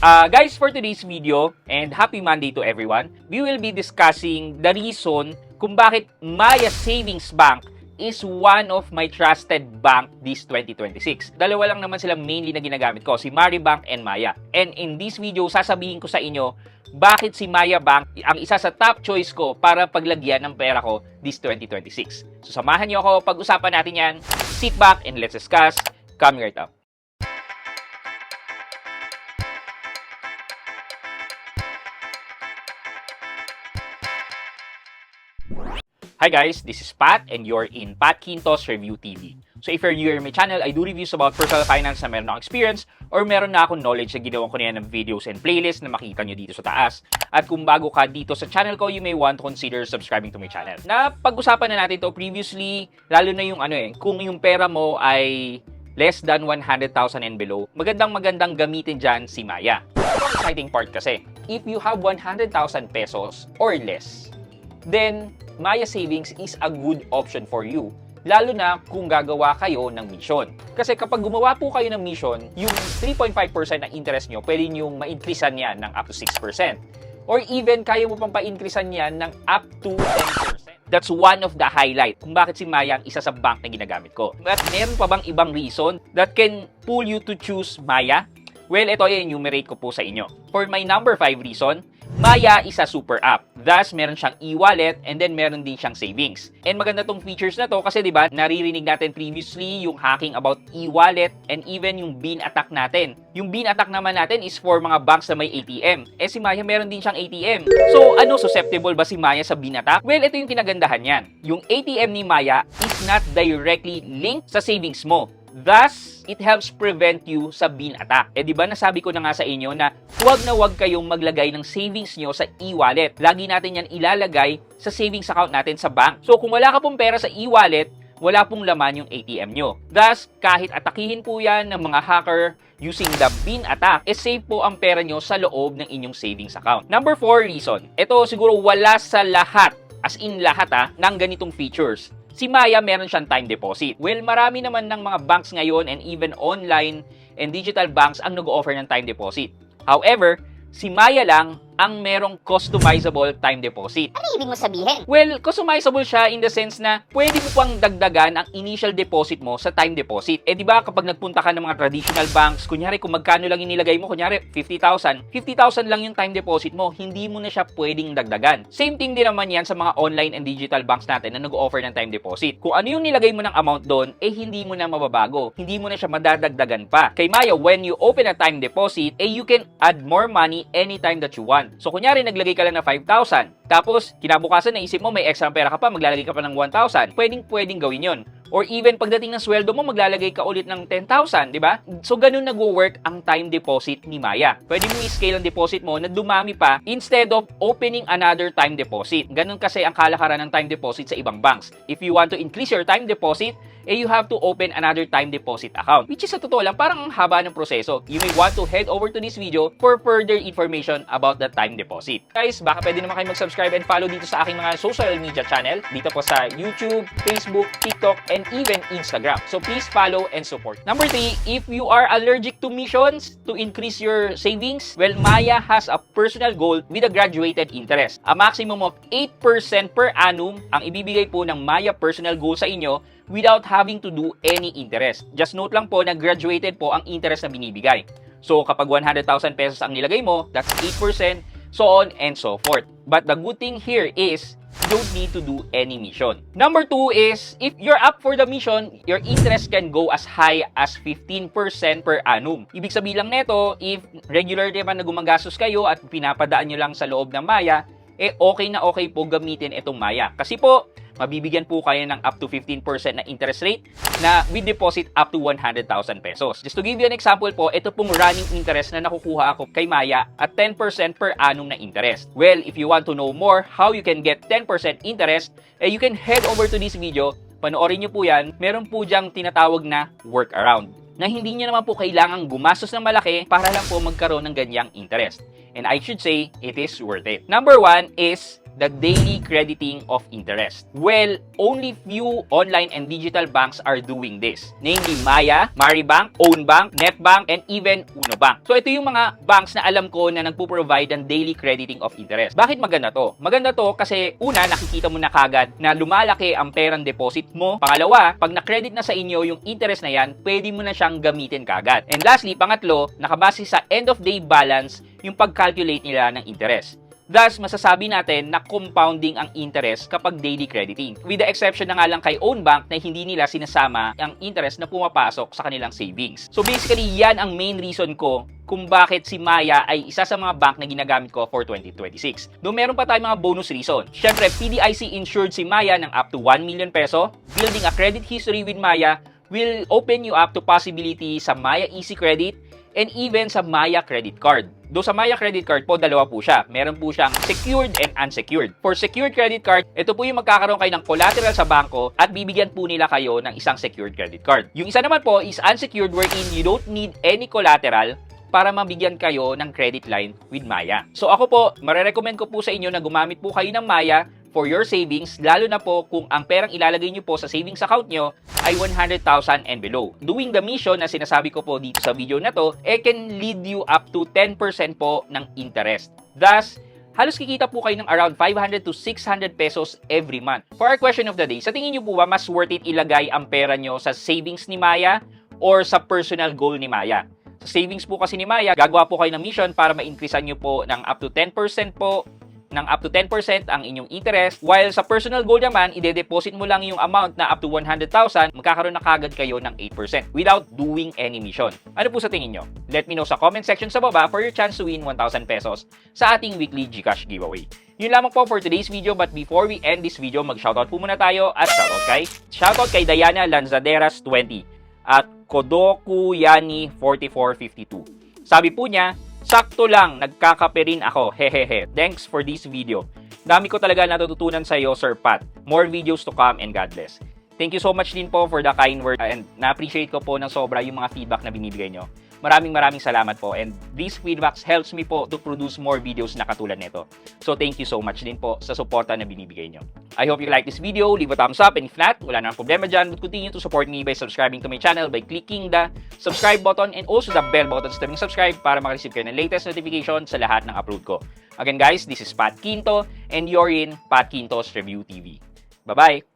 Guys, for today's video, and happy Monday to everyone, we will be discussing the reason kung bakit Maya Savings Bank is one of my trusted bank this 2026. Dalawa lang naman sila mainly na ginagamit ko, si Maribank and Maya. And in this video, sasabihin ko sa inyo bakit si Maya Bank ang isa sa top choice ko para paglagyan ng pera ko this 2026. So samahan niyo ako, pag-usapan natin yan. Sit back and let's discuss. Coming right up. Hi guys, this is Pat and you're in Pat Quintos Review TV. So if you're new in my channel, I do reviews about personal finance na meron akong experience or meron na akong knowledge na ginawa ko na yan ng videos and playlists na makita nyo dito sa taas. At kung bago ka dito sa channel ko, you may want to consider subscribing to my channel. Na pag-usapan na natin to previously, lalo na yung kung yung pera mo ay less than 100,000 and below, magandang gamitin dyan si Maya. Ito ang exciting part kasi, if you have 100,000 pesos or less, then Maya Savings is a good option for you. Lalo na kung gagawa kayo ng mission. Kasi kapag gumawa po kayo ng mission, yung 3.5% na interest nyo, pwede nyo ma-increasean yan ng up to 6%. Or even, kaya mo pang pa-increasean yan ng up to 10%. That's one of the highlight kung bakit si Maya ang isa sa bank na ginagamit ko. But meron pa bang ibang reason that can pull you to choose Maya? Well, ito i-enumerate ko po sa inyo. For my number 5 reason, Maya is a super app. Thus, meron siyang e-wallet and then meron din siyang savings. And maganda tong features na to kasi 'di ba, naririnig natin previously yung hacking about e-wallet and even yung bean attack natin. Yung bean attack naman natin is for mga banks na may ATM. Eh si Maya meron din siyang ATM. So, susceptible ba si Maya sa bean attack? Well, ito yung kinagandahan niyan. Yung ATM ni Maya is not directly linked sa savings mo. Thus, it helps prevent you sa bean attack. Eh di ba nasabi ko na nga sa inyo na huwag kayong maglagay ng savings nyo sa e-wallet. Lagi natin yan ilalagay sa savings account natin sa bank. So kung wala ka pong pera sa e-wallet, wala pong laman yung ATM nyo. Thus, kahit atakihin po yan ng mga hacker using the bean attack, safe po ang pera nyo sa loob ng inyong savings account. Number 4 reason. Ito siguro wala sa lahat, as in lahat ng ganitong features. Si Maya meron siyang time deposit. Well, marami naman ng mga banks ngayon and even online and digital banks ang nag-offer ng time deposit. However, si Maya lang ang merong customizable time deposit. Ano ibig mo sabihin? Well, customizable siya in the sense na pwede mo pang dagdagan ang initial deposit mo sa time deposit. Eh di ba kapag nagpunta ka ng mga traditional banks, kunyari kung magkano lang inilagay mo, kunyari 50,000 lang yung time deposit mo, hindi mo na siya pwedeng dagdagan. Same thing din naman yan sa mga online and digital banks natin na nag-offer ng time deposit. Kung ano yung nilagay mo ng amount doon, hindi mo na mababago. Hindi mo na siya madadagdagan pa. Kay Maya, when you open a time deposit, you can add more money anytime that you want. So, kunyari, naglagay ka lang ng 5,000. Tapos, kinabukasan, naisip mo, may extra pera ka pa, maglalagay ka pa ng 1,000. Pwedeng gawin yon. Or even, pagdating ng sweldo mo, maglalagay ka ulit ng 10,000, di ba? So, ganun nag-work ang time deposit ni Maya. Pwede mo i-scale ang deposit mo na dumami pa instead of opening another time deposit. Ganun kasi ang kalakaran ng time deposit sa ibang banks. If you want to increase your time deposit, you have to open another time deposit account. Which is sa totoo lang, parang ang haba ng proseso. You may want to head over to this video for further information about the time deposit. Guys, baka pwede naman kayo mag-subscribe and follow dito sa aking mga social media channel. Dito po sa YouTube, Facebook, TikTok, and even Instagram. So please follow and support. Number 3, if you are allergic to missions to increase your savings, well, Maya has a personal goal with a graduated interest. A maximum of 8% per annum ang ibibigay po ng Maya personal goal sa inyo without having to do any interest. Just note lang po na graduated po ang interest na binibigay. So kapag 100,000 pesos ang nilagay mo, that's 8%, so on and so forth. But the good thing here is you don't need to do any mission. Number 2 is, if you're up for the mission, your interest can go as high as 15% per annum. Ibig sabihin lang neto, if regular naman na gumagastos kayo at pinapadaan nyo lang sa loob ng Maya, okay na okay po gamitin itong Maya. Kasi po, mabibigyan po kayo ng up to 15% na interest rate na with deposit up to 100,000 pesos. Just to give you an example po, ito pong running interest na nakukuha ako kay Maya at 10% per annum na interest. Well, if you want to know more how you can get 10% interest, you can head over to this video. Panoorin nyo po yan. Meron po diyang tinatawag na workaround na hindi nyo naman po kailangang gumastos ng malaki para lang po magkaroon ng ganyang interest. And I should say, it is worth it. Number 1 is the daily crediting of interest. Well, only few online and digital banks are doing this. Namely, Maya, Maribank, Ownbank, Netbank, and even Unobank. So ito yung mga banks na alam ko na nagpo-provide ng daily crediting of interest. Bakit maganda to? Maganda to kasi una, nakikita mo na kagad na lumalaki ang perang deposit mo. Pangalawa, pag na-credit na sa inyo yung interest na yan, pwede mo na siyang gamitin kagad. And lastly, pangatlo, nakabase sa end of day balance yung pag-calculate nila ng interest. Thus, masasabi natin na compounding ang interest kapag daily crediting. With the exception na nga lang kay Ownbank na hindi nila sinasama ang interest na pumapasok sa kanilang savings. So basically, yan ang main reason ko kung bakit si Maya ay isa sa mga bank na ginagamit ko for 2026. Doon meron pa tayong mga bonus reason. Siyempre, PDIC insured si Maya ng up to 1 million peso. Building a credit history with Maya will open you up to possibility sa Maya Easy Credit and even sa Maya Credit Card. Do sa Maya Credit Card po, dalawa po siya. Meron po siyang secured and unsecured. For secured credit card, ito po yung magkakaroon kayo ng collateral sa bangko at bibigyan po nila kayo ng isang secured credit card. Yung isa naman po is unsecured wherein you don't need any collateral para mabigyan kayo ng credit line with Maya. So ako po, marerecommend ko po sa inyo na gumamit po kayo ng Maya for your savings, lalo na po kung ang perang ilalagay nyo po sa savings account nyo ay 100,000 and below. Doing the mission na sinasabi ko po dito sa video na to, can lead you up to 10% po ng interest. Thus, halos kikita po kayo ng around 500 to 600 pesos every month. For our question of the day, sa tingin nyo po ba mas worth it ilagay ang pera nyo sa savings ni Maya or sa personal goal ni Maya? Sa savings po kasi ni Maya, gagawa po kayo ng mission para ma-increasean nyo po ng up to 10% po ng up to 10% ang inyong interest. While sa personal goal naman, ide-deposit mo lang yung amount na up to 100,000, magkakaroon na kagad kayo ng 8% without doing any mission. Ano po sa tingin nyo? Let me know sa comment section sa baba for your chance to win 1,000 pesos sa ating weekly GCash giveaway. Yun lamang po for today's video, but before we end this video, mag-shoutout po muna tayo at shoutout kay Diana Lanzaderas 20 at Kodoku Yani 4452. Sabi po niya, sakto lang, nagkakape rin ako. Hehehe. Thanks for this video. Dami ko talaga natututunan sa iyo, Sir Pat. More videos to come and God bless. Thank you so much din po for the kind word and na-appreciate ko po ng sobra yung mga feedback na binibigay nyo. Maraming salamat po and these feedbacks helps me po to produce more videos na katulad nito. So thank you so much din po sa suporta na binibigay nyo. I hope you like this video, leave a thumbs up and if not, wala nang problema dyan, but continue to support me by subscribing to my channel by clicking the subscribe button and also the bell button sa tabing subscribe para makareceive kayo ng latest notification sa lahat ng upload ko. Again guys, this is Pat Quinto and you're in Pat Quinto's Review TV. Bye-bye!